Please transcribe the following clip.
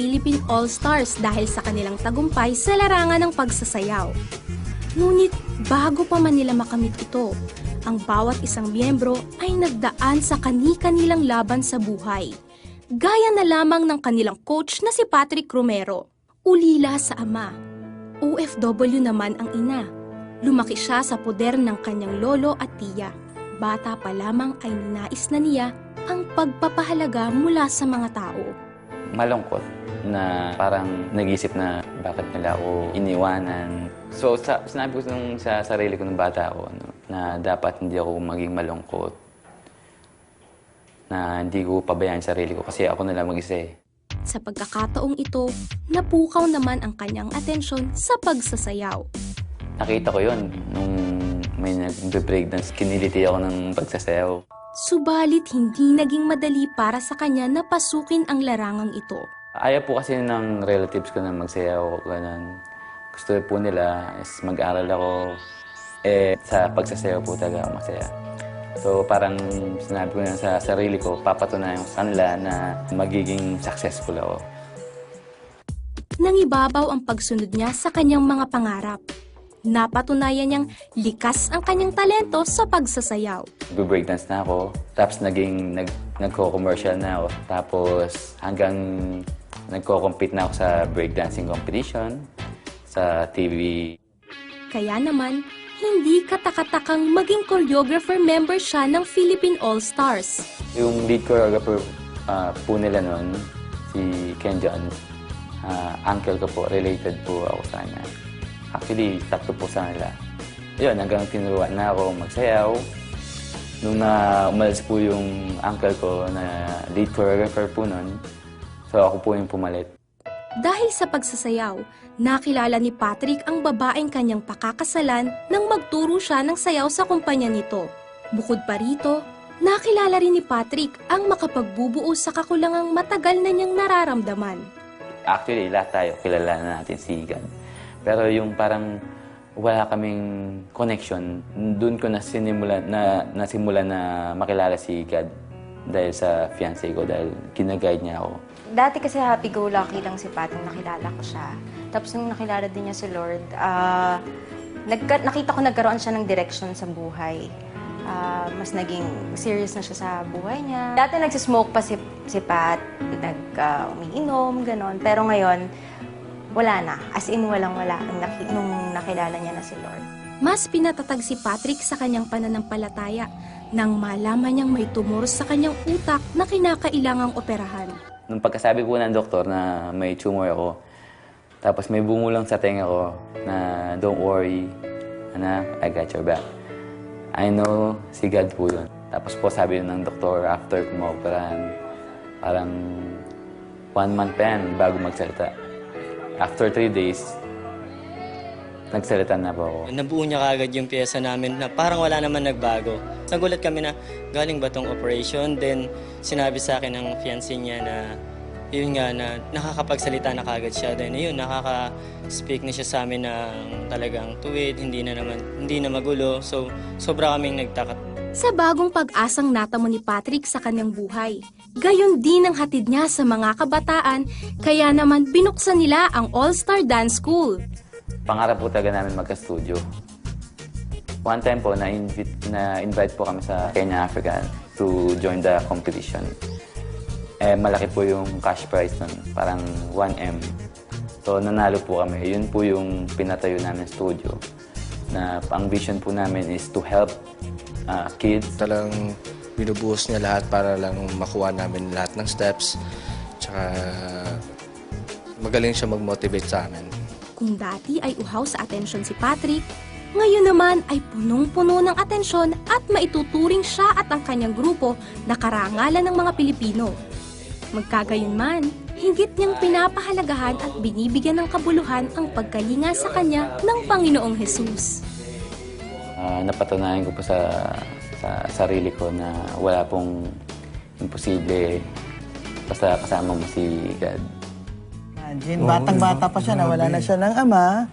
Philippine All-Stars dahil sa kanilang tagumpay sa larangan ng pagsasayaw. Ngunit bago pa man nila makamit ito, ang bawat isang miyembro ay nagdaan sa kani-kanilang laban sa buhay. Gaya na lamang ng kanilang coach na si Patrick Romero. Ulila sa ama. OFW naman ang ina. Lumaki siya sa poder ng kanyang lolo at tiya. Bata pa lamang ay ninais na niya ang pagpapahalaga mula sa mga tao. Malungkot na parang nag-isip na bakit nila ako iniwanan. So sinabi ko sa sarili ko ng bata ako na dapat hindi ako maging malungkot. Na hindi ko pabayaan sarili ko kasi ako na lang mag-isa eh. Sa pagkakataong ito, napukaw naman ang kanyang atensyon sa pagsasayaw. Nakita ko yon nung may nag-breakdance, kiniliti ako ng pagsasayaw. Subalit hindi naging madali para sa kanya na pasukin ang larangang ito. Ayaw po kasi ng relatives ko na magsayaw, ganun. Gusto po nila is mag-aral ako. Sa pagsasayaw po talaga ako masaya. So parang sinabi ko na sa sarili ko, papatunayan ko sa kanila na magiging successful ako. Nangibabaw ang pagsunod niya sa kanyang mga pangarap. Napatunayan niyang likas ang kanyang talento sa pagsasayaw. Breakdance na ako, tapos nagko-commercial na ako. Tapos hanggang nagko-compete na ako sa breakdancing competition, sa TV. Kaya naman, hindi katakatakang maging choreographer member siya ng Philippine All-Stars. Yung lead choreographer po nila noon, si Ken John, uncle ko po, related po ako sa kanya. Actually, tatlo po sa nila. Yun, hanggang tinuruan na ako magsayaw. Nung umalis po yung uncle ko na lead choreographer po nun, so ako po yung pumalit. Dahil sa pagsasayaw, nakilala ni Patrick ang babaeng kanyang pakakasalan nang magturo siya ng sayaw sa kumpanya nito. Bukod pa rito, nakilala rin ni Patrick ang makapagbubuo sa kakulangang matagal na niyang nararamdaman. Actually, lahat tayo kilala na natin si God. Pero yung parang wala kaming connection, doon ko nasimula na makilala si God dahil sa fiancé ko, dahil kinaguide niya ako. Dati kasi happy-go-lucky lang si Pat nung nakilala ko siya. Tapos nung nakilala din niya si Lord, nakita ko nagkaroon siya ng direction sa buhay. Mas naging serious na siya sa buhay niya. Dati nagsismoke pa si Pat, umiinom, gano'n. Pero ngayon, wala na. As in, walang-wala nung nakilala niya na si Lord. Mas pinatatag si Patrick sa kanyang pananampalataya nang malaman niyang may tumor sa kanyang utak na kinakailangang operahan. Nung pagkasabi po ng doktor na may tumor ako, tapos may bumulang sa tenga ko na don't worry, anak, I got your back. I know si God po yun. Tapos po sabi ng doktor after kumaoperahan, parang 1 month pa yan bago magsalita. After 3 days, nagsalita na po ako. Nabuo niya kagad yung pyesa namin na parang wala naman nagbago. Nagulat kami na galing ba tong operation? Then sinabi sa akin ng fiancé niya na yun nga na nakakapagsalita na kagad siya. Then yun, nakaka-speak na siya sa amin ng talagang tuwid, hindi na magulo. So sobra kaming nagtaka. Sa bagong pag-asang natamo ni Patrick sa kanyang buhay, gayon din ang hatid niya sa mga kabataan, kaya naman binuksan nila ang All-Star Dance School. Pangarap po talaga namin magka-studio. One time po, na-invite po kami sa Kenya, Africa to join the competition. Malaki po yung cash prize nun, parang 1M. So nanalo po kami. Yun po yung pinatayo namin studio. Na ang vision po namin is to help kids. Talagang binubuhos niya lahat para lang makuha namin lahat ng steps. Tsaka magaling siya mag-motivate sa amin. Kung dati ay uhaw sa atensyon si Patrick, ngayon naman ay punong-puno ng atensyon at maituturing siya at ang kanyang grupo na karangalan ng mga Pilipino. Magkagayunman, higit niyang pinapahalagahan at binibigyan ng kabuluhan ang pagkalinga sa kanya ng Panginoong Hesus. Napatunayan ko po sa sarili ko na wala pong imposible basta kasama mo si God. Imagine, batang-bata pa siya, nawala na siya ng ama.